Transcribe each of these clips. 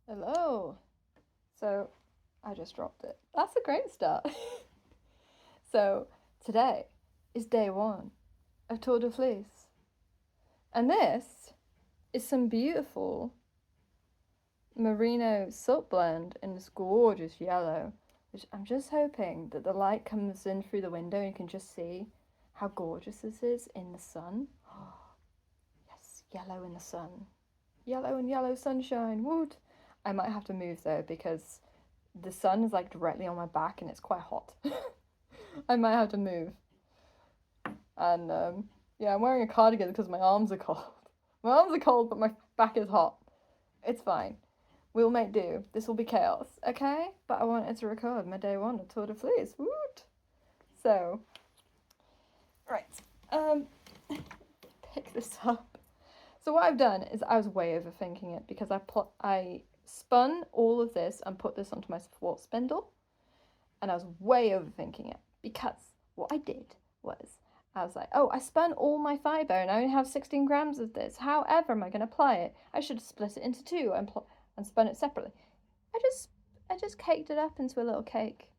Hello. So I just dropped it. That's a great start. So today is day one of Tour de Fleece. And this is some beautiful merino silk blend in this gorgeous yellow, which I'm just hoping that the light comes in through the window and you can just see how gorgeous this is in the sun. Yes, yellow in the sun. Yellow and yellow sunshine. Woot! I might have to move though because the sun is like directly on my back and it's quite hot. I might have to move. And yeah, I'm wearing a cardigan because my arms are cold. My arms are cold, but my back is hot. It's fine. We'll make do. This will be chaos, okay? But I wanted to record my day one of Tour de Fleece. Woot! So, right. Pick this up. So what I've done is I was way overthinking it because I spun all of this and put this onto my support spindle, and I was way overthinking it because what I did was I was like, oh, I spun all my fibre and I only have 16 grams of this. However, am I going to apply it? I should have split it into two and spun it separately. I just caked it up into a little cake.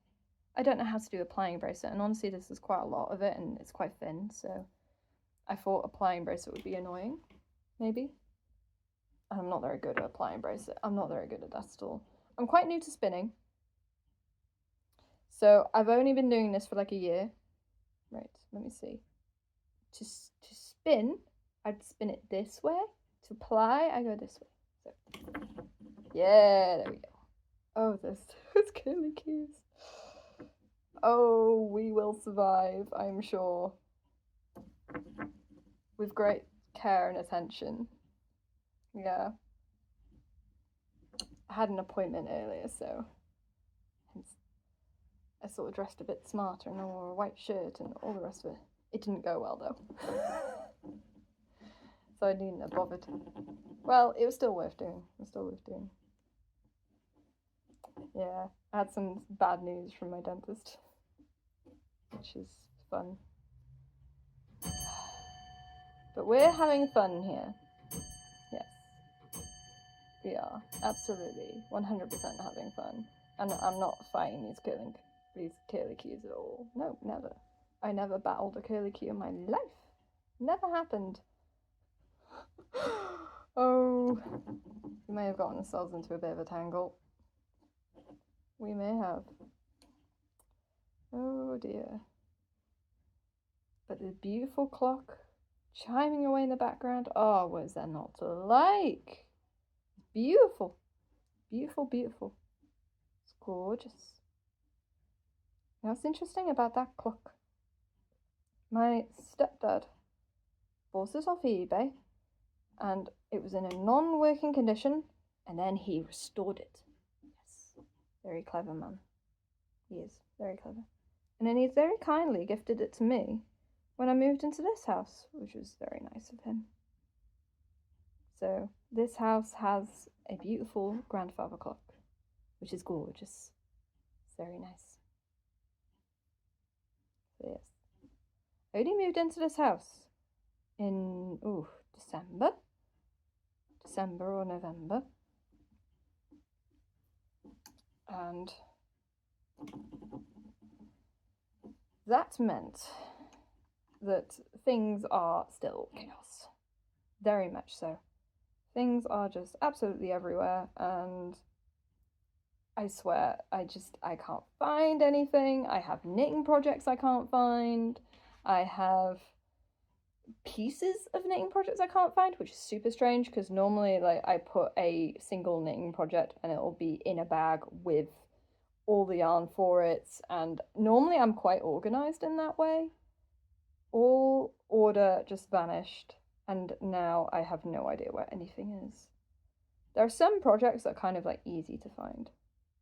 I don't know how to do a plying bracelet, and honestly, this is quite a lot of it, and it's quite thin, so I thought a plying bracelet would be annoying. Maybe. I'm not very good at applying bracelet. I'm not very good at that at all. I'm quite new to spinning. So I've only been doing this for like a year. Right, let me see. To spin, I'd spin it this way. To ply, I go this way. So, yeah, there we go. Oh, those curly cues. Oh, we will survive, I'm sure. With great care and attention. Yeah. I had an appointment earlier, so I sort of dressed a bit smarter and I wore a white shirt and all the rest of it. It didn't go well though. So I needn't have bothered. Well, it was still worth doing. It was still worth doing. Yeah, I had some bad news from my dentist, which is fun. But we're having fun here. Yes. We are. Absolutely. 100% having fun. And I'm not fighting these curly cues at all. No, never. I never battled a curly cue in my life. Never happened. Oh, we may have gotten ourselves into a bit of a tangle. We may have. Oh dear. But the beautiful clock chiming away in the background. Oh, what is that not to like? Beautiful. Beautiful, beautiful. It's gorgeous. Now, what's interesting about that clock? My stepdad bought this off eBay and it was in a non-working condition and then he restored it. Yes, very clever man. He is very clever. And then he very kindly gifted it to me when I moved into this house, which was very nice of him. So this house has a beautiful grandfather clock, which is gorgeous. It's very nice. So yes, I only moved into this house in December or November, and that meant that things are still chaos, very much so. Things are just absolutely everywhere, and I swear, I can't find anything. I have knitting projects I can't find. I have pieces of knitting projects I can't find, which is super strange because normally like I put a single knitting project and it'll be in a bag with all the yarn for it, and normally I'm quite organized in that way. All order just vanished and now I have no idea where anything is. There are some projects that are kind of like easy to find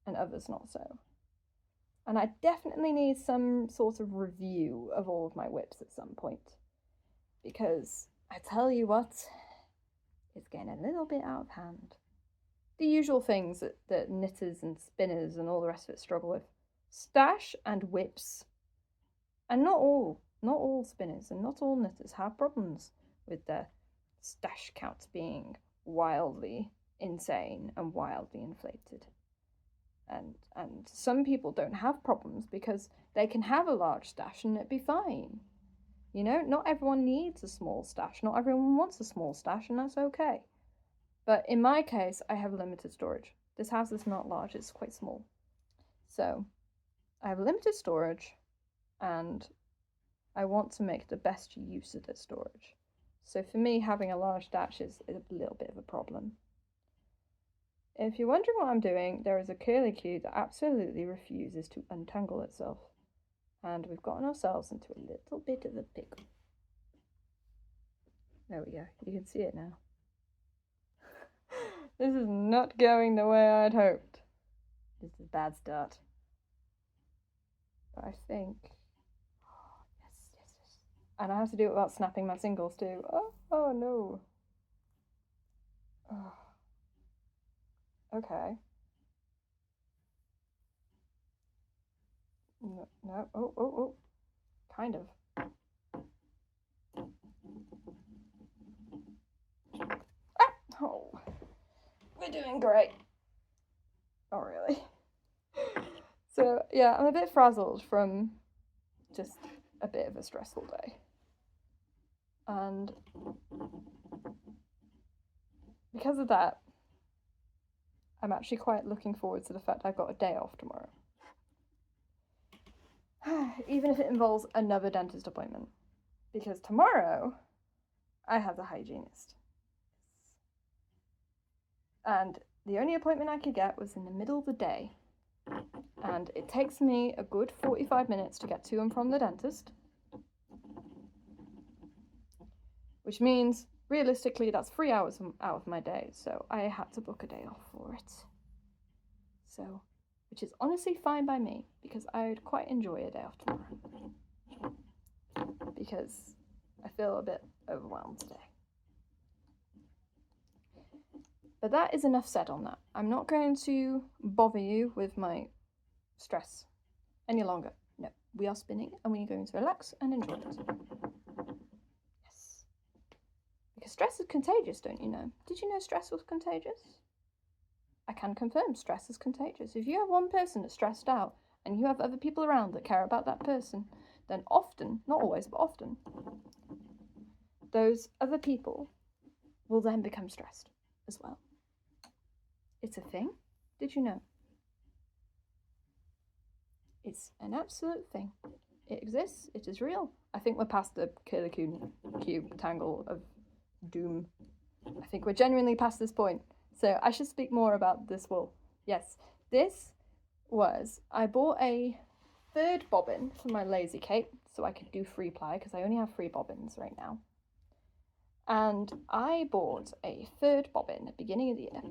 and others not so. And I definitely need some sort of review of all of my whips at some point. Because I tell you what, it's getting a little bit out of hand. The usual things that knitters and spinners and all the rest of it struggle with. Stash and whips. And not all spinners and not all knitters have problems with their stash counts being wildly insane and wildly inflated. And some people don't have problems because they can have a large stash and it'd be fine. You know, not everyone needs a small stash. Not everyone wants a small stash, and that's okay. But in my case, I have limited storage. This house is not large, it's quite small. So I have limited storage, and I want to make the best use of the storage. So for me, having a large stash is a little bit of a problem. If you're wondering what I'm doing, there is a curlicue that absolutely refuses to untangle itself. And we've gotten ourselves into a little bit of a pickle. There we go, you can see it now. This is not going the way I'd hoped. This is a bad start. But I think... Oh, yes. And I have to do it without snapping my singles too. Oh no. Oh. Okay. No. Oh. Kind of. Ah! Oh. We're doing great. Oh, really? So, yeah, I'm a bit frazzled from just a bit of a stressful day. And because of that, I'm actually quite looking forward to the fact I've got a day off tomorrow. Even if it involves another dentist appointment. Because tomorrow, I have the hygienist. And the only appointment I could get was in the middle of the day. And it takes me a good 45 minutes to get to and from the dentist. Which means, realistically, that's 3 hours out of my day. So I had to book a day off for it. So, which is honestly fine by me, because I'd quite enjoy a day off tomorrow. Because I feel a bit overwhelmed today. But that is enough said on that. I'm not going to bother you with my stress any longer. No, we are spinning and we are going to relax and enjoy it. Yes. Because stress is contagious, don't you know? Did you know stress was contagious? I can confirm stress is contagious. If you have one person that's stressed out and you have other people around that care about that person, then often, not always, but often, those other people will then become stressed as well. It's a thing. Did you know? It's an absolute thing. It exists. It is real. I think we're past the curlicue tangle of doom. I think we're genuinely past this point. So I should speak more about this wool. Yes, this was... I bought a third bobbin for my lazy cape so I could do free ply because I only have 3 bobbins right now. And I bought a third bobbin at the beginning of the year.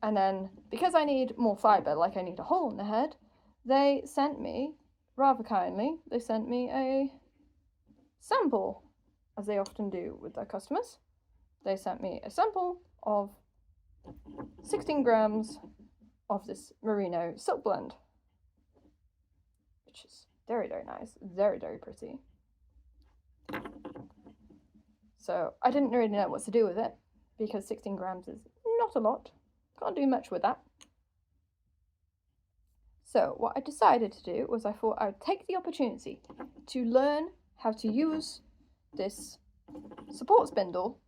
And then, because I need more fibre, like I need a hole in the head, they sent me, rather kindly, they sent me a sample, as they often do with their customers. They sent me a sample of 16 grams of this Merino silk blend, which is very, very nice, very, very pretty. So I didn't really know what to do with it, because 16 grams is not a lot. Can't do much with that. So what I decided to do was I thought I would take the opportunity to learn how to use this support spindle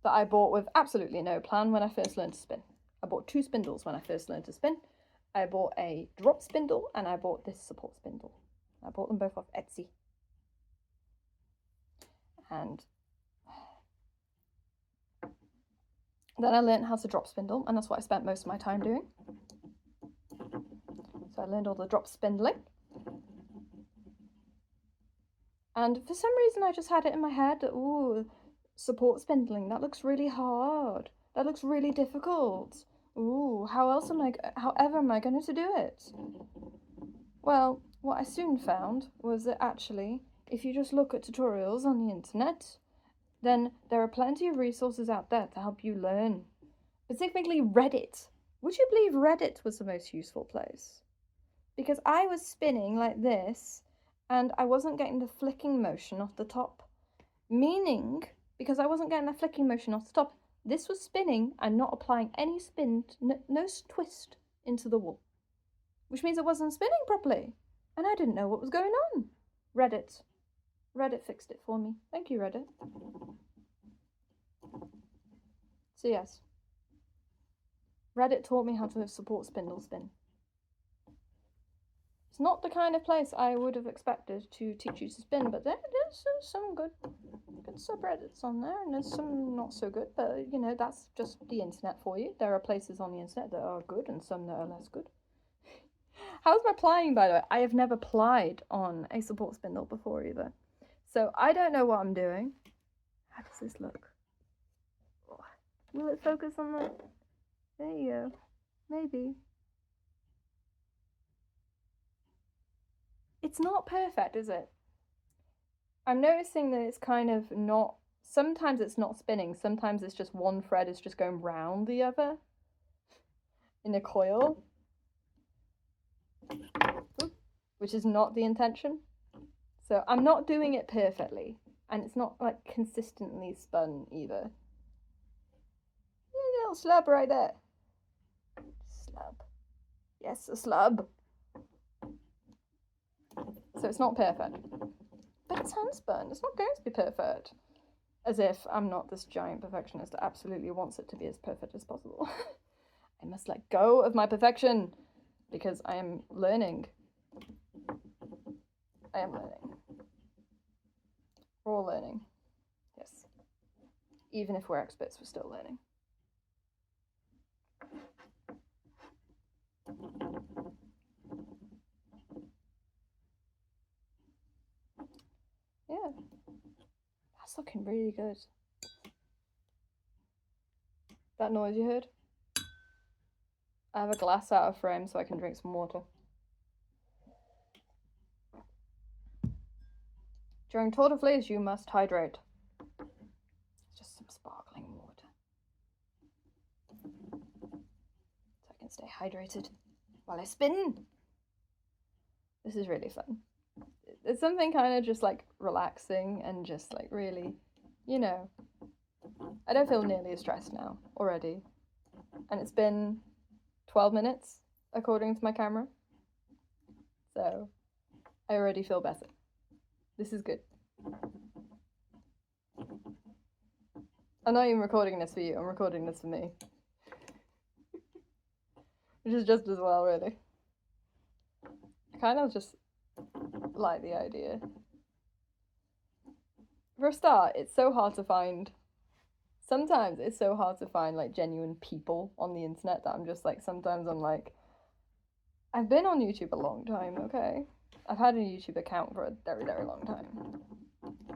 that I bought with absolutely no plan when I first learned to spin. I bought 2 spindles when I first learned to spin. I bought a drop spindle and I bought this support spindle. I bought them both off Etsy. And then I learned how to drop spindle, and that's what I spent most of my time doing. So I learned all the drop spindling. And for some reason I just had it in my head that, ooh, support spindling, that looks really hard. That looks really difficult. Ooh, however am I going to do it? Well, what I soon found was that actually, if you just look at tutorials on the internet, then there are plenty of resources out there to help you learn. Specifically Reddit. Would you believe Reddit was the most useful place? Because I was spinning like this, and I wasn't getting the flicking motion off the top. Meaning, because I wasn't getting the flicking motion off the top, This was spinning and not applying any spin, no twist into the wool, which means it wasn't spinning properly, and I didn't know what was going on. Reddit fixed it for me. Thank you, Reddit. So yes, Reddit taught me how to support spindle spin. It's not the kind of place I would have expected to teach you to spin, but there's some good subreddits on there, and there's some not so good, but you know, that's just the internet for you. There are places on the internet that are good and some that are less good. How's my plying, by the way? I have never plied on a support spindle before either, so I don't know what I'm doing. How does this look? Will it focus on the... There you go. Maybe. It's not perfect, is it? I'm noticing that it's kind of not... Sometimes it's not spinning. Sometimes it's just one thread is just going round the other in a coil, which is not the intention. So I'm not doing it perfectly, and it's not like consistently spun either. A little slab right there. Slab. Yes, a slab. So it's not perfect. But it's hand spun. It's not going to be perfect. As if I'm not this giant perfectionist that absolutely wants it to be as perfect as possible. I must let go of my perfection because I am learning. I am learning. We're all learning. Yes. Even if we're experts, we're still learning. Yeah, that's looking really good. That noise you heard? I have a glass out of frame so I can drink some water. During Tour de Fleece, you must hydrate. Just some sparkling water. So I can stay hydrated while I spin. This is really fun. It's something kind of just like relaxing and just like really, you know, I don't feel nearly as stressed now already. And it's been 12 minutes according to my camera. So I already feel better. This is good. I'm not even recording this for you, I'm recording this for me. Which is just as well, really. I kind of just like the idea. For a start, it's so hard to find. Sometimes it's so hard to find like genuine people on the internet that I'm just like, sometimes I'm like, I've been on YouTube a long time, okay? I've had a YouTube account for a very, very long time.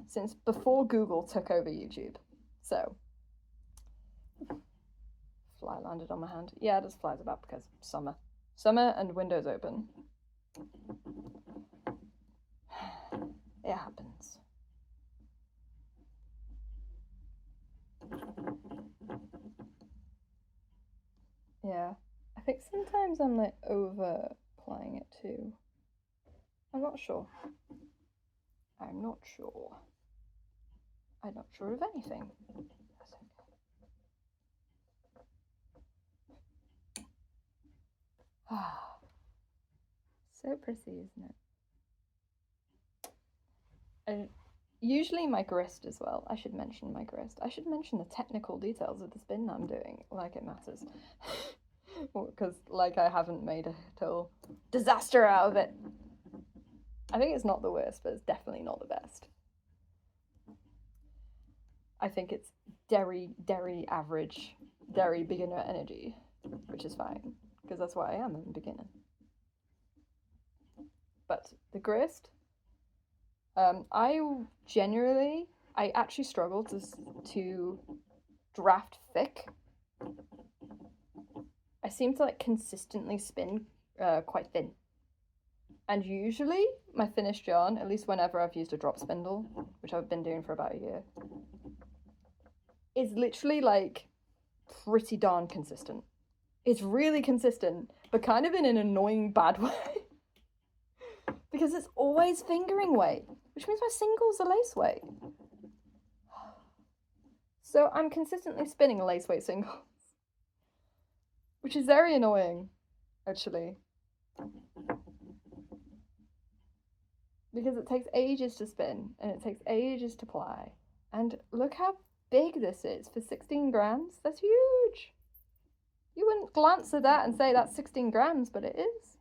Since before Google took over YouTube. So, fly landed on my hand. Yeah, there's flies about because summer. Summer and windows open. It happens. Yeah, I think sometimes I'm like over applying it too. I'm not sure. I'm not sure. I'm not sure of anything. That's okay. Ah, so pretty, isn't it? And usually my grist as well. I should mention my grist. I should mention the technical details of the spin that I'm doing, like it matters. Because like I haven't made a total disaster out of it. I think it's not the worst, but it's definitely not the best. I think it's dairy average, dairy beginner energy, which is fine, because that's what I am, I'm a beginner. But the grist, I actually struggle to draft thick. I seem to like consistently spin quite thin. And usually my finished yarn, at least whenever I've used a drop spindle, which I've been doing for about a year, is literally like pretty darn consistent. It's really consistent, but kind of in an annoying bad way. Because it's always fingering weight, which means my singles are lace weight. So I'm consistently spinning lace weight singles, which is very annoying, actually. Because it takes ages to spin, and it takes ages to ply. And look how big this is for 16 grams. That's huge. You wouldn't glance at that and say that's 16 grams, but it is.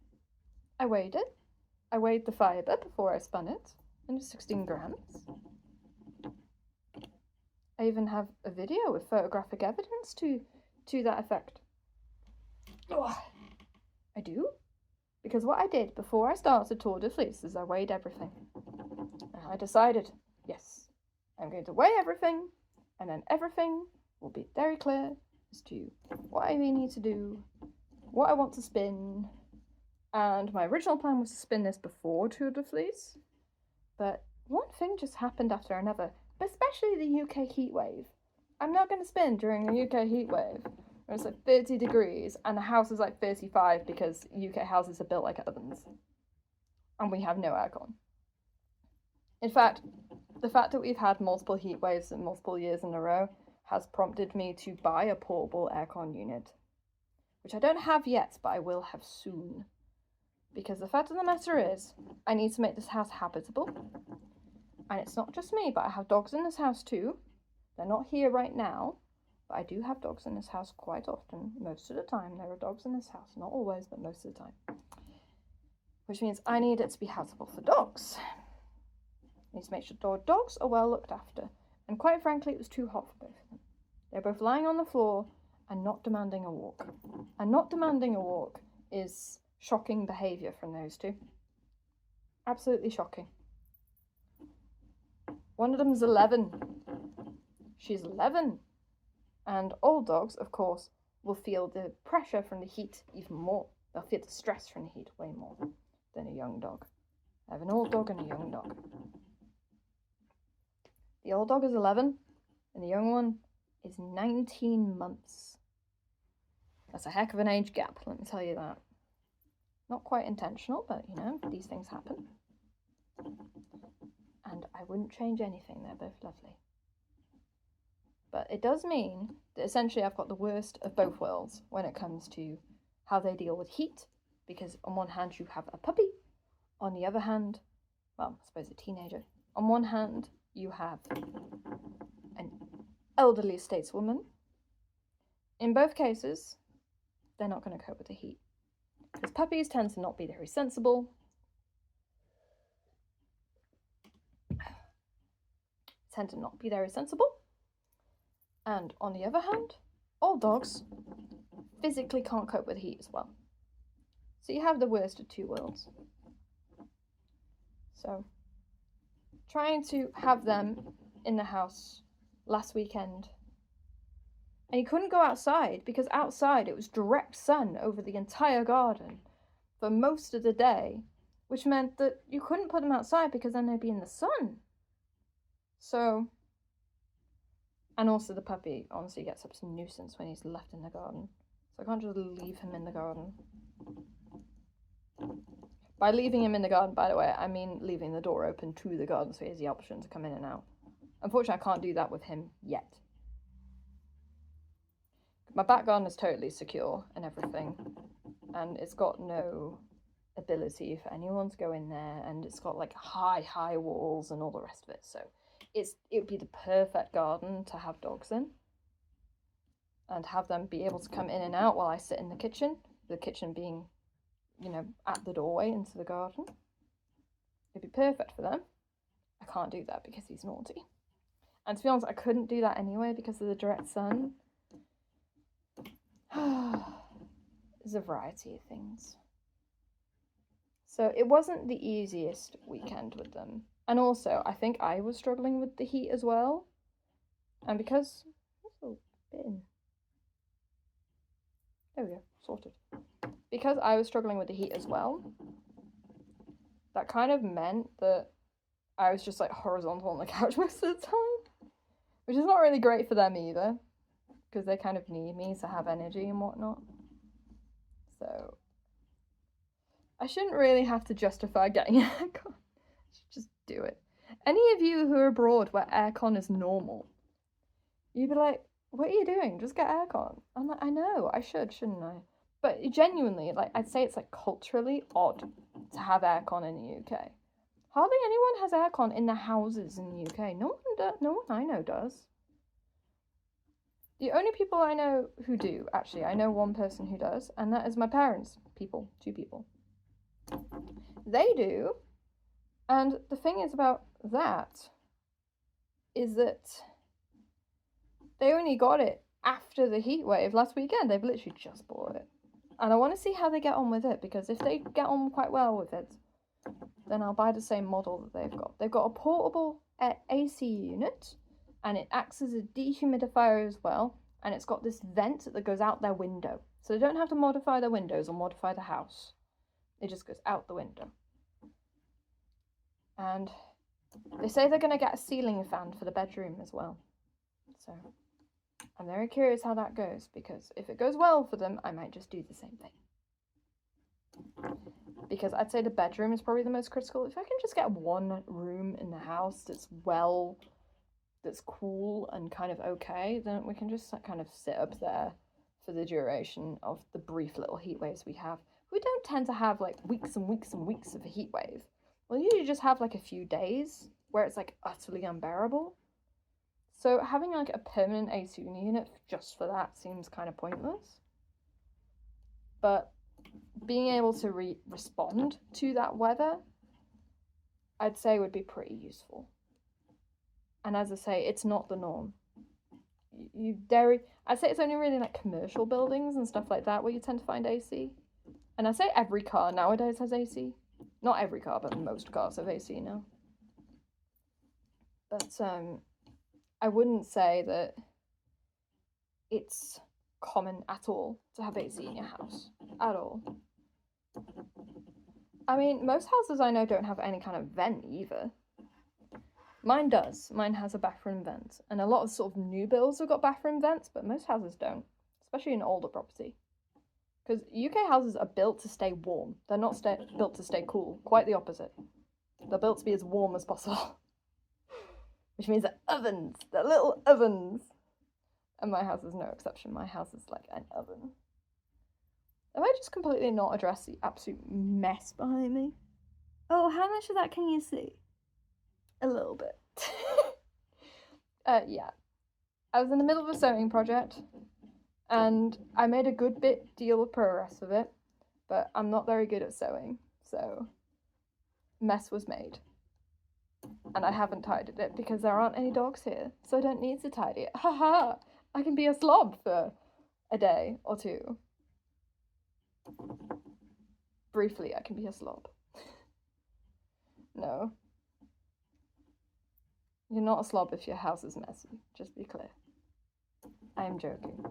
I weighed it. I weighed the fibre before I spun it, and it's 16 grams. I even have a video with photographic evidence to that effect. Oh, I do? Because what I did before I started Tour de Fleece is I weighed everything. And I decided, yes, I'm going to weigh everything, and then everything will be very clear as to what I need to do, what I want to spin. And my original plan was to spin this before Tour de Fleece, but one thing just happened after another, especially the UK heat wave. I'm not going to spin during the UK heat wave. It's like 30 degrees and the house is like 35 because UK houses are built like ovens. And we have no aircon. In fact, the fact that we've had multiple heat waves in multiple years in a row has prompted me to buy a portable aircon unit. Which I don't have yet, but I will have soon. Because the fact of the matter is, I need to make this house habitable. And it's not just me, but I have dogs in this house too. They're not here right now, but I do have dogs in this house quite often. Most of the time there are dogs in this house. Not always, but most of the time. Which means I need it to be habitable for dogs. I need to make sure dogs are well looked after. And quite frankly, it was too hot for both of them. They're both lying on the floor and not demanding a walk. And not demanding a walk is shocking behaviour from those two. Absolutely shocking. One of them is 11. She's 11. And old dogs, of course, will feel the pressure from the heat even more. They'll feel the stress from the heat way more than a young dog. I have an old dog and a young dog. The old dog is 11, and the young one is 19 months. That's a heck of an age gap, let me tell you that. Not quite intentional, but, you know, these things happen. And I wouldn't change anything, they're both lovely. But it does mean that essentially I've got the worst of both worlds when it comes to how they deal with heat, because on one hand you have a puppy, on the other hand, well, I suppose a teenager. On one hand, you have an elderly stateswoman. In both cases, they're not going to cope with the heat. Because puppies tend to not be very sensible. Tend to not be very sensible. And on the other hand, old dogs physically can't cope with heat as well. So you have the worst of two worlds. So, trying to have them in the house last weekend. And you couldn't go outside because outside it was direct sun over the entire garden for most of the day, which meant that you couldn't put them outside because then they'd be in the sun. So, and also the puppy honestly gets up to nuisance when he's left in the garden. So I can't just leave him in the garden. By leaving him in the garden, by the way, I mean leaving the door open to the garden so he has the option to come in and out. Unfortunately, I can't do that with him yet. My back garden is totally secure and everything, and it's got no ability for anyone to go in there, and it's got like high walls and all the rest of it, so it would be the perfect garden to have dogs in and have them be able to come in and out while I sit in the kitchen being, you know, at the doorway into the garden. It'd be perfect for them. I can't do that because he's naughty. And to be honest, I couldn't do that anyway because of the direct sun. There's a variety of things. So it wasn't the easiest weekend with them. And also, I think I was struggling with the heat as well. And because... There we go, sorted. Because I was struggling with the heat as well, that kind of meant that I was just like horizontal on the couch most of the time. Which is not really great for them either. Because they kind of need me to have energy and whatnot. So, I shouldn't really have to justify getting aircon. I should just do it. Any of you who are abroad where aircon is normal, you'd be like, what are you doing? Just get aircon. I'm like, I know, I should, shouldn't I? But genuinely, like, I'd say it's like culturally odd to have aircon in the UK. Hardly anyone has aircon in their houses in the UK. No one I know does. The only people I know who do, actually, I know one person who does, and that is my parents' people, 2 people. They do, and the thing is about that is that they only got it after the heat wave last weekend. They've literally just bought it. And I want to see how they get on with it, because if they get on quite well with it, then I'll buy the same model that they've got. They've got a portable AC unit, and it acts as a dehumidifier as well, and it's got this vent that goes out their window. So they don't have to modify their windows or modify the house. It just goes out the window. And they say they're going to get a ceiling fan for the bedroom as well. So I'm very curious how that goes, because if it goes well for them, I might just do the same thing. Because I'd say the bedroom is probably the most critical. If I can just get one room in the house that's cool and kind of okay, then we can just kind of sit up there for the duration of the brief little heat waves we have. We don't tend to have like weeks and weeks and weeks of a heat wave. We'll usually just have like a few days where it's like utterly unbearable. So having like a permanent AC unit just for that seems kind of pointless. But being able to respond to that weather, I'd say would be pretty useful. And as I say, it's not the norm. I'd say it's only really like commercial buildings and stuff like that where you tend to find AC. And I say every car nowadays has AC. Not every car, but most cars have AC now. But I wouldn't say that it's common at all to have AC in your house. At all. I mean, most houses I know don't have any kind of vent either. Mine does. Mine has a bathroom vent. And a lot of sort of new builds have got bathroom vents, but most houses don't. Especially in older property. Because UK houses are built to stay warm. They're not built to stay cool. Quite the opposite. They're built to be as warm as possible. Which means they're ovens. They're little ovens. And my house is no exception. My house is like an oven. Have I just completely not addressed the absolute mess behind me? Oh, how much of that can you see? A little bit. Yeah. I was in the middle of a sewing project, and I made a good deal of progress with it, but I'm not very good at sewing, so mess was made. And I haven't tidied it because there aren't any dogs here, so I don't need to tidy it. Haha! I can be a slob for a day or two. Briefly, I can be a slob. No. You're not a slob if your house is messy, just be clear. I am joking.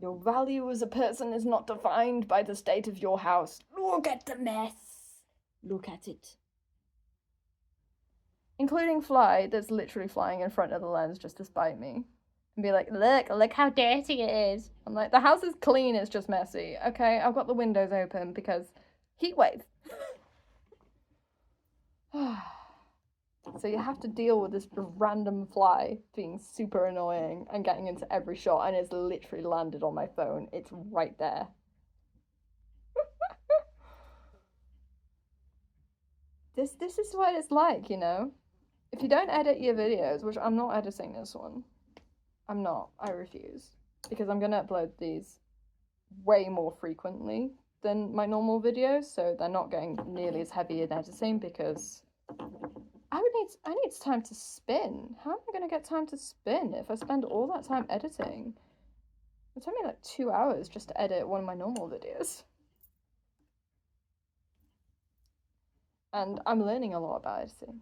Your value as a person is not defined by the state of your house. Look at the mess. Look at it. Including Fly, that's literally flying in front of the lens just to spite me. And be like, look how dirty it is. I'm like, the house is clean, it's just messy. Okay, I've got the windows open because heat wave. So you have to deal with this random fly being super annoying and getting into every shot, and it's literally landed on my phone. It's right there. This is what it's like, you know? If you don't edit your videos, which I'm not editing this one. I'm not. I refuse. Because I'm going to upload these way more frequently than my normal videos, so they're not getting nearly as heavy in editing because I need time to spin. How am I going to get time to spin if I spend all that time editing? It took me like 2 hours just to edit one of my normal videos. And I'm learning a lot about editing.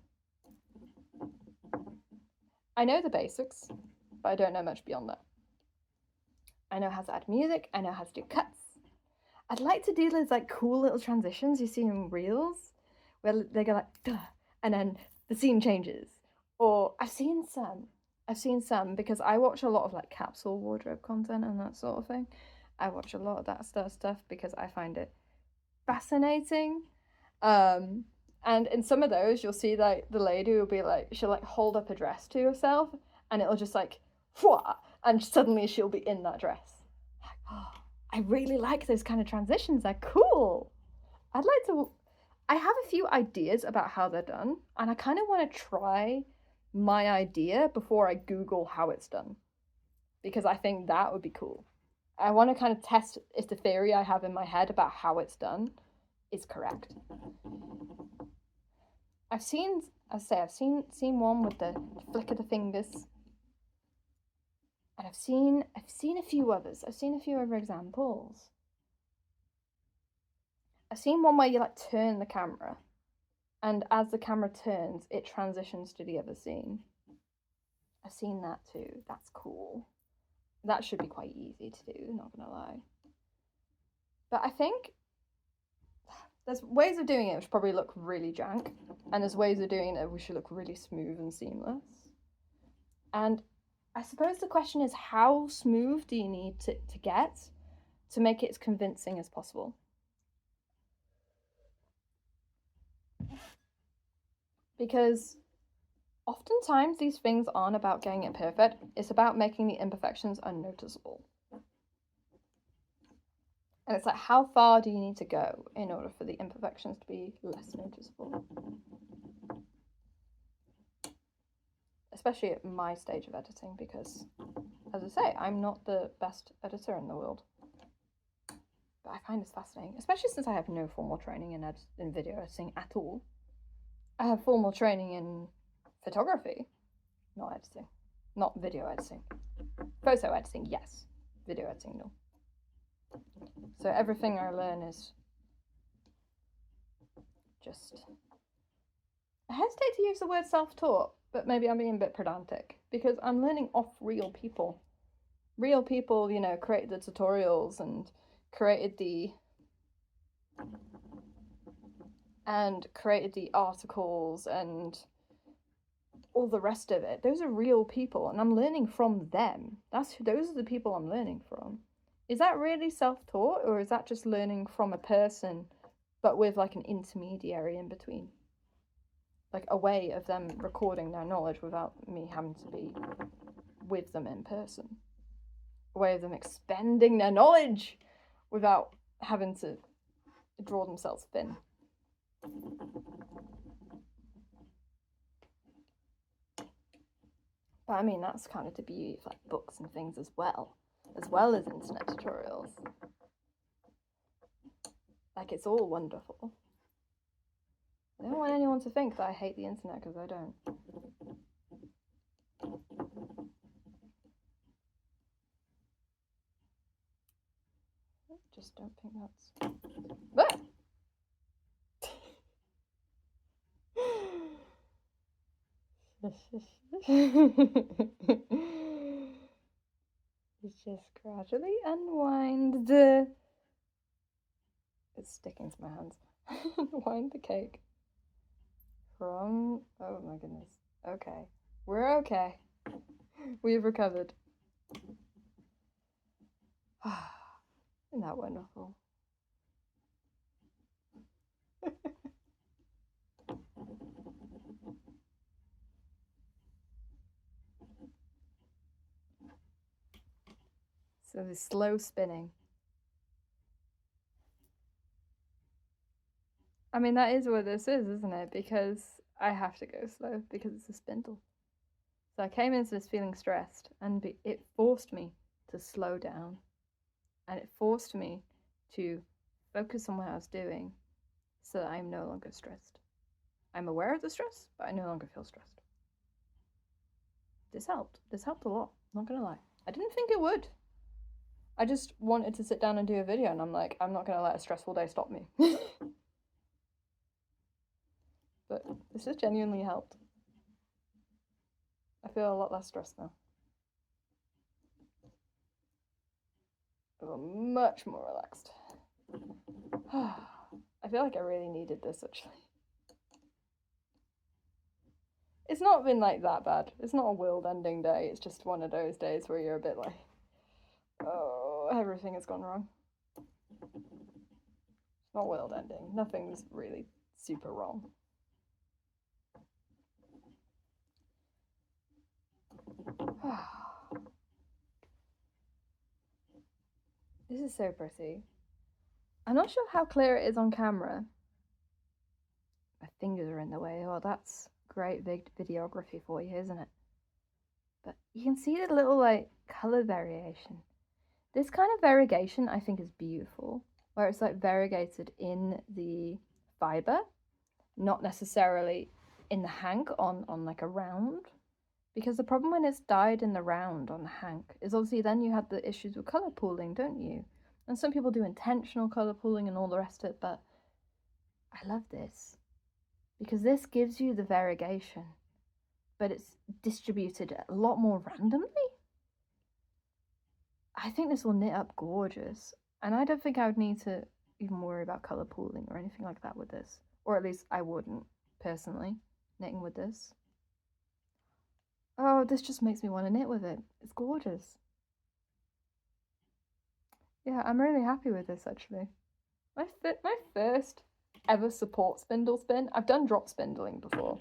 I know the basics, but I don't know much beyond that. I know how to add music, I know how to do cuts. I'd like to do those like cool little transitions you see in reels, where they go like, duh, and then the scene changes. Or I've seen some because I watch a lot of like capsule wardrobe content and that sort of thing. I watch a lot of that stuff because I find it fascinating. And in some of those, you'll see like the lady will be like, she'll like hold up a dress to herself and it'll just like, whooah, and suddenly she'll be in that dress. Like, oh, I really like those kind of transitions. They're cool. I'd like to, I have a few ideas about how they're done, and I kind of want to try my idea before I Google how it's done, because I think that would be cool. I want to kind of test if the theory I have in my head about how it's done is correct. I've seen one with the flick of the fingers, and I've seen a few others. I've seen a few other examples. I've seen one where you like turn the camera, and as the camera turns, it transitions to the other scene. I've seen that too. That's cool. That should be quite easy to do, not gonna lie. But I think there's ways of doing it which probably look really jank, and there's ways of doing it which should look really smooth and seamless. And I suppose the question is, how smooth do you need to get to make it as convincing as possible? Because oftentimes these things aren't about getting it perfect, it's about making the imperfections unnoticeable. And it's like, how far do you need to go in order for the imperfections to be less noticeable? Especially at my stage of editing, because, as I say, I'm not the best editor in the world. But I find this fascinating, especially since I have no formal training in video editing at all. I have formal training in photography, not editing, not video editing. Photo editing, yes. Video editing, no. So everything I learn is just... I hesitate to use the word self-taught, but maybe I'm being a bit pedantic, because I'm learning off real people. Real people, you know, created the tutorials and created the articles and all the rest of it. Those are real people, and I'm learning from them. Those are the people I'm learning from. Is that really self-taught, or is that just learning from a person, but with like an intermediary in between? Like a way of them recording their knowledge without me having to be with them in person. A way of them expending their knowledge without having to draw themselves thin. But I mean, that's kind of the beauty of like books and things as well as internet tutorials. Like, it's all wonderful. I don't want anyone to think that I hate the internet, because I don't. I just don't think that's... Ah! It's just gradually unwind it's sticking to my hands. Unwind the cake from... Oh my goodness. Okay. We're okay. We've recovered. Isn't that wonderful? So the slow spinning. I mean, that is what this is, isn't it? Because I have to go slow because it's a spindle. So I came into this feeling stressed, and it forced me to slow down. And it forced me to focus on what I was doing so that I'm no longer stressed. I'm aware of the stress, but I no longer feel stressed. This helped. This helped a lot, not gonna lie. I didn't think it would. I just wanted to sit down and do a video, and I'm like, I'm not gonna let a stressful day stop me. But this has genuinely helped. I feel a lot less stressed now. I feel much more relaxed. I feel like I really needed this, actually. It's not been like that bad. It's not a world-ending day. It's just one of those days where you're a bit like, oh, everything has gone wrong. It's not world-ending. Nothing's really super wrong. This is so pretty. I'm not sure how clear it is on camera. My fingers are in the way. Oh, that's great videography for you, isn't it? But you can see the little like color variation. This kind of variegation I think is beautiful, where it's like variegated in the fiber, not necessarily in the hank on like a round. Because the problem when it's dyed in the round on the hank is obviously then you have the issues with colour pooling, don't you? And some people do intentional colour pooling and all the rest of it, but I love this. Because this gives you the variegation, but it's distributed a lot more randomly. I think this will knit up gorgeous. And I don't think I would need to even worry about colour pooling or anything like that with this. Or at least I wouldn't, personally, knitting with this. Oh, this just makes me want to knit with it. It's gorgeous. Yeah, I'm really happy with this, actually. My first ever support spindle spin. I've done drop spindling before,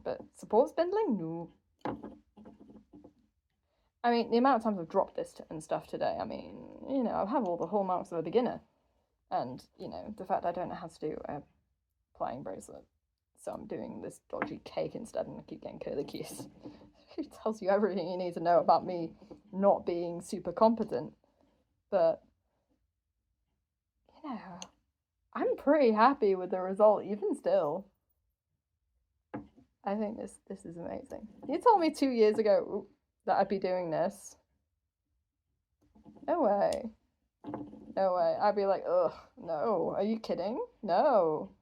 but support spindling? No. I mean, the amount of times I've dropped this and stuff today, I mean, you know, I have all the hallmarks of a beginner. And, you know, the fact I don't know how to do a plying bracelet. So I'm doing this dodgy cake instead and I keep getting curly cues. It tells you everything you need to know about me not being super competent. But, you know, I'm pretty happy with the result, even still. I think this is amazing. You told me 2 years ago that I'd be doing this. No way. No way. I'd be like, ugh, no. Are you kidding? No.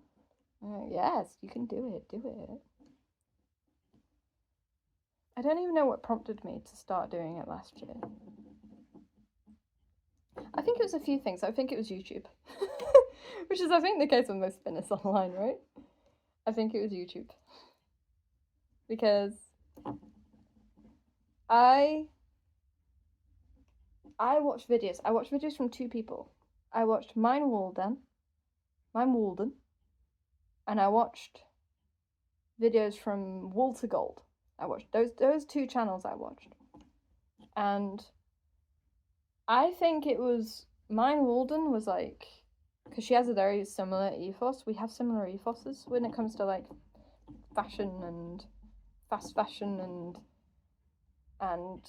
Yes, you can do it. Do it. I don't even know what prompted me to start doing it last year. I think it was a few things. I think it was YouTube. Which is, I think, the case with most spinners online, right? I think it was YouTube. Because I watched videos. I watched videos from two people. I watched Mine Walden, and I watched videos from Wool to Gold. I watched those two channels I watched. And I think it was Mine Walden was like, because she has a very similar ethos. We have similar ethoses when it comes to like fashion and fast fashion and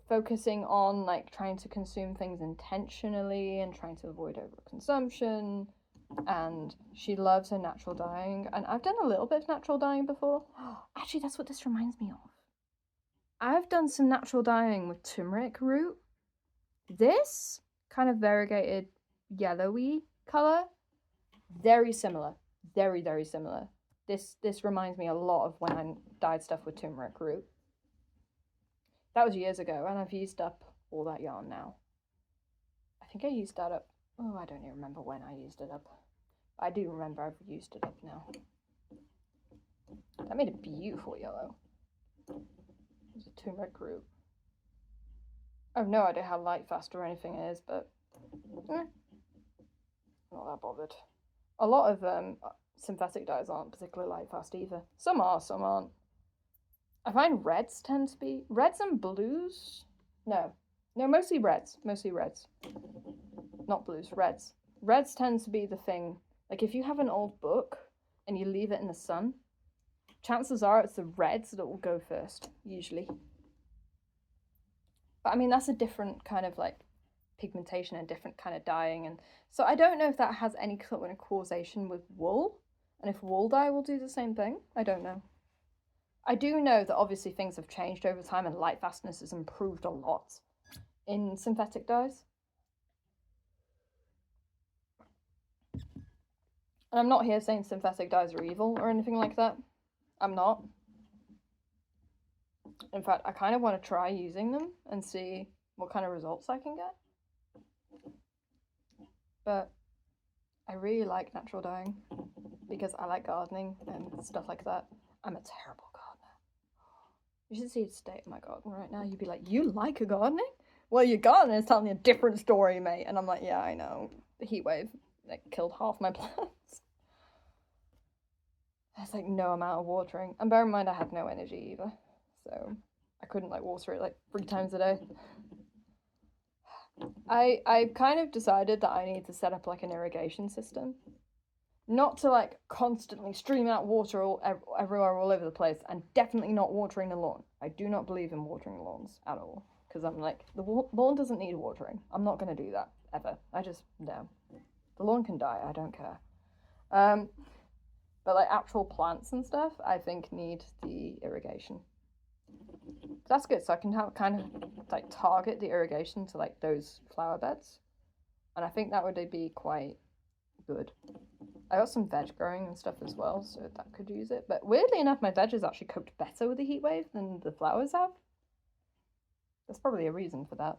focusing on like trying to consume things intentionally and trying to avoid overconsumption. And she loves her natural dyeing, and I've done a little bit of natural dyeing before. Actually, that's what this reminds me of. I've done some natural dyeing with turmeric root. This kind of variegated yellowy color, very similar, very, very similar. This reminds me a lot of when I dyed stuff with turmeric root. That was years ago, and I've used up all that yarn now. I think I used that up. Oh, I don't even remember when I used it up. I do remember I've used it up now. That made a beautiful yellow. It's a turmeric root. I have no idea how light fast or anything it is, but not that bothered. A lot of synthetic dyes aren't particularly light fast either. Some are, some aren't. I find reds tend to be reds and blues. No, mostly reds. Mostly reds. Not blues, reds. Reds tend to be the thing. Like if you have an old book and you leave it in the sun, chances are it's the reds that will go first, usually. But I mean, that's a different kind of like pigmentation and different kind of dyeing. And so I don't know if that has any sort of causation with wool and if wool dye will do the same thing. I don't know. I do know that obviously things have changed over time and light fastness has improved a lot in synthetic dyes. And I'm not here saying synthetic dyes are evil or anything like that. I'm not. In fact, I kind of want to try using them and see what kind of results I can get. But I really like natural dyeing because I like gardening and stuff like that. I'm a terrible gardener. You should see the state of my garden right now. You'd be like, you like a gardening? Well, your gardener is telling me a different story, mate. And I'm like, yeah, I know. The heat wave like killed half my plants. There's like no amount of watering. And bear in mind I had no energy either. So I couldn't like water it like 3 times a day. I've kind of decided that I need to set up like an irrigation system. Not to like constantly stream out water everywhere all over the place, and definitely not watering the lawn. I do not believe in watering lawns at all, because I'm like, the lawn doesn't need watering. I'm not going to do that ever. I just, no. The lawn can die, I don't care. But like actual plants and stuff, I think need the irrigation. That's good, so I can have kind of like target the irrigation to like those flower beds, and I think that would be quite good. I got some veg growing and stuff as well, so that could use it. But weirdly enough, my veg has actually coped better with the heat wave than the flowers have. There's probably a reason for that.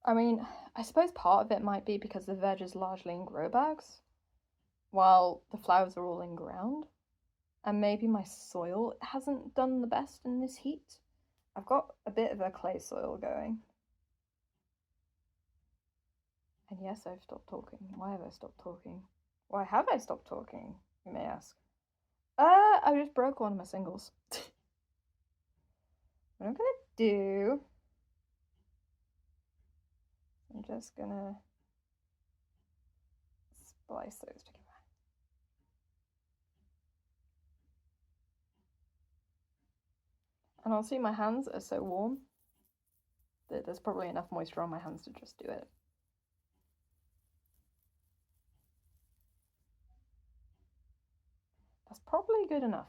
I mean, I suppose part of it might be because the veg is largely in grow bags, while the flowers are all in ground. And maybe my soil hasn't done the best in this heat. I've got a bit of a clay soil going. And yes, I've stopped talking. Why have I stopped talking? Why have I stopped talking, you may ask? I just broke one of my singles. What I'm gonna do... I'm just gonna splice those together. And also my hands are so warm that there's probably enough moisture on my hands to just do it. That's probably good enough.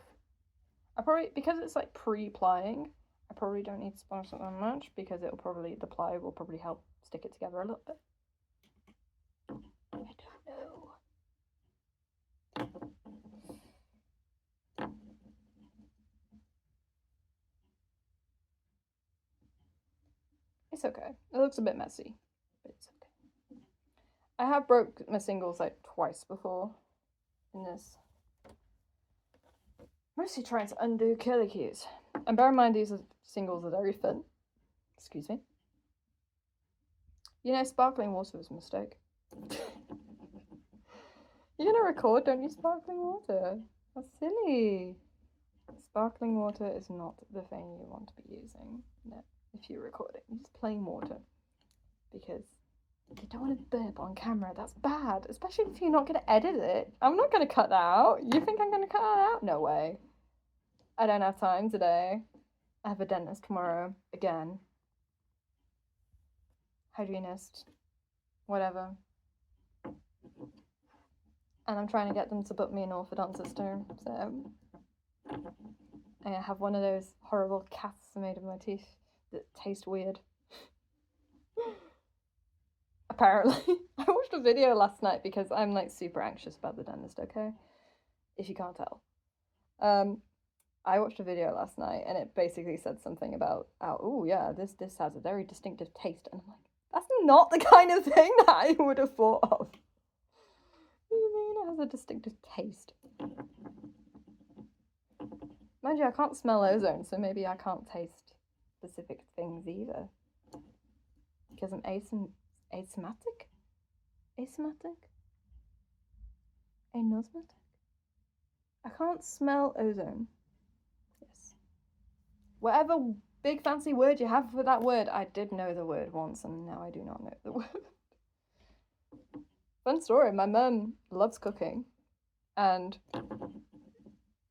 I probably, because it's like pre-plying, I probably don't need to splice it that much, because it'll probably, the ply will probably help stick it together a little bit. I don't know. It's okay. It looks a bit messy, but it's okay. I have broke my singles like twice before in this. Mostly trying to undo curly cues. And bear in mind these singles are very thin. Excuse me. You know, sparkling water was a mistake. You're gonna record, don't you, sparkling water? That's silly. Sparkling water is not the thing you want to be using. No, if you're recording. Just plain water. Because you don't want to burp on camera. That's bad. Especially if you're not going to edit it. I'm not going to cut that out. You think I'm going to cut that out? No way. I don't have time today. I have a dentist tomorrow. Again. Hygienist. Whatever. And I'm trying to get them to book me an orthodontist too. So I have one of those horrible casts made of my teeth that taste weird. Apparently. I watched a video last night because I'm like super anxious about the dentist, okay? If you can't tell. I watched a video last night and it basically said something about, oh yeah, this has a very distinctive taste. And I'm like, that's not the kind of thing that I would have thought of. What do you mean it has a distinctive taste? Mind you, I can't smell ozone, so maybe I can't taste specific things either. Because I'm asthmatic? Asthmatic? Anosmatic? I can't smell ozone. Yes. Whatever big fancy word you have for that word, I did know the word once and now I do not know the word. Fun story, my mum loves cooking and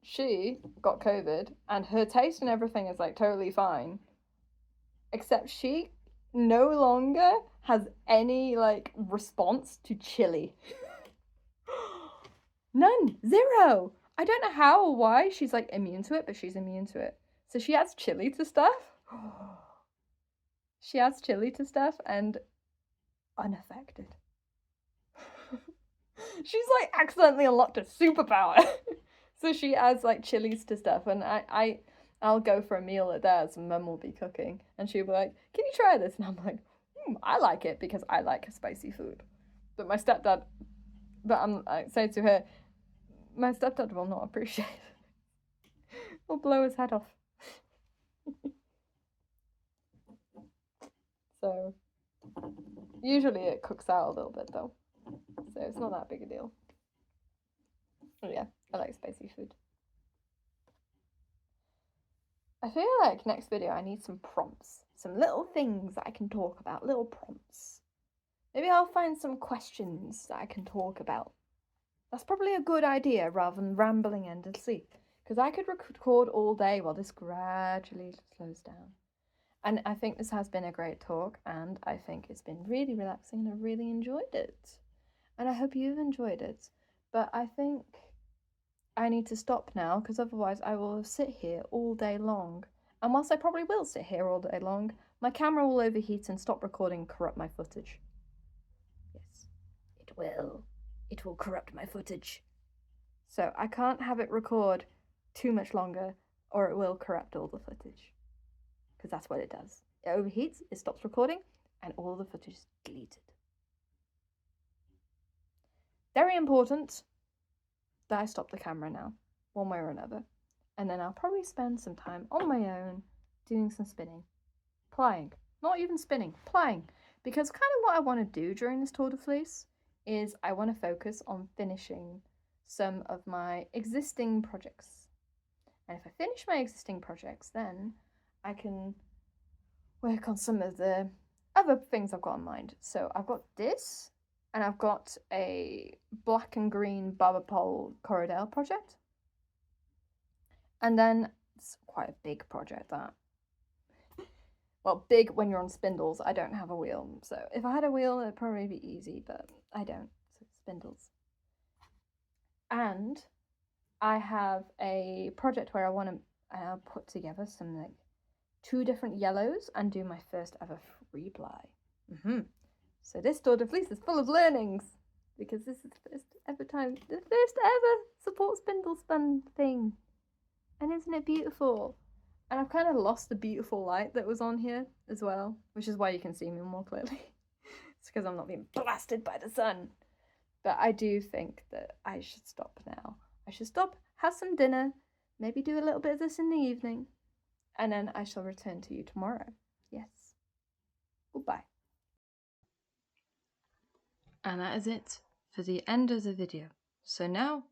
she got COVID and her taste and everything is like totally fine. Except she no longer has any like response to chili. None. Zero. I don't know how or why she's like immune to it, but she's immune to it. So she adds chili to stuff. She adds chili to stuff and unaffected. She's like accidentally unlocked a superpower. So she adds like chilies to stuff and I'll go for a meal at theirs and Mum will be cooking and she'll be like, can you try this? And I'm like, I like it because I like spicy food. But my stepdad, I say to her, my stepdad will not appreciate it. He'll blow his head off. So, usually it cooks out a little bit though. So it's not that big a deal. But yeah, I like spicy food. I feel like next video I need some prompts. Some little things that I can talk about, little prompts. Maybe I'll find some questions that I can talk about. That's probably a good idea rather than rambling endlessly. Because I could record all day while this gradually slows down. And I think this has been a great talk, and I think it's been really relaxing and I really enjoyed it. And I hope you've enjoyed it. But I think I need to stop now, because otherwise I will sit here all day long. And whilst I probably will sit here all day long, my camera will overheat and stop recording and corrupt my footage. Yes, it will. It will corrupt my footage. So I can't have it record too much longer, or it will corrupt all the footage. Because that's what it does. It overheats, it stops recording, and all the footage is deleted. Very important that I stop the camera now, one way or another. And then I'll probably spend some time on my own doing some spinning. Plying. Not even spinning, plying. Because kind of what I want to do during this Tour de Fleece is I want to focus on finishing some of my existing projects. And if I finish my existing projects, then I can work on some of the other things I've got in mind. So I've got this, and I've got a black and green barber pole Corridel project. And then it's quite a big project, that. Well, big when you're on spindles. I don't have a wheel, so if I had a wheel it'd probably be easy, but I don't, so spindles. And I have a project where I want to put together some like 2 different yellows and do my first ever free ply. So this Tour de Fleece is full of learnings, because this is the first ever support spindle spun thing. And isn't it beautiful? And I've kind of lost the beautiful light that was on here as well, which is why you can see me more clearly. It's because I'm not being blasted by the sun. But I do think that I should stop now. I should stop, have some dinner, maybe do a little bit of this in the evening, and then I shall return to you tomorrow. Yes. Goodbye. And that is it for the end of the video. So now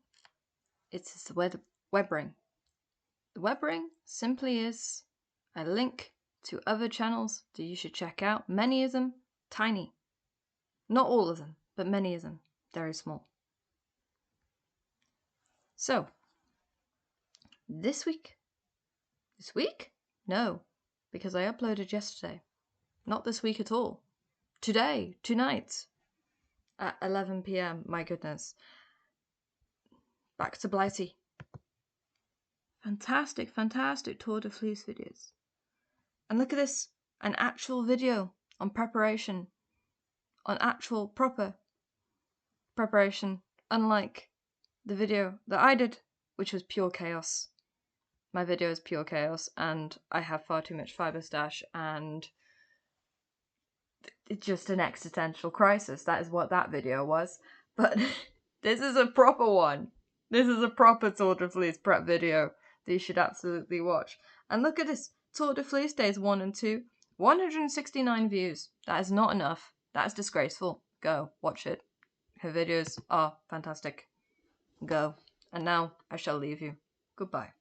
it's the Webring. The Webring simply is a link to other channels that you should check out. Many of them tiny. Not all of them, but many of them very small. So, this week? No, because I uploaded yesterday. Not this week at all. Today, tonight, at 11 PM, my goodness. Back to Blighty. Fantastic, fantastic Tour de Fleece videos. And look at this, an actual video on preparation, on actual proper preparation, unlike the video that I did, which was pure chaos. My video is pure chaos, and I have far too much fibre stash, and it's just an existential crisis. That is what that video was. But this is a proper one. This is a proper Tour de Fleece prep video that you should absolutely watch. And look at this. Tour de Fleece days 1 and 2. 169 views. That is not enough. That is disgraceful. Go, watch it. Her videos are fantastic. Go. And now I shall leave you. Goodbye.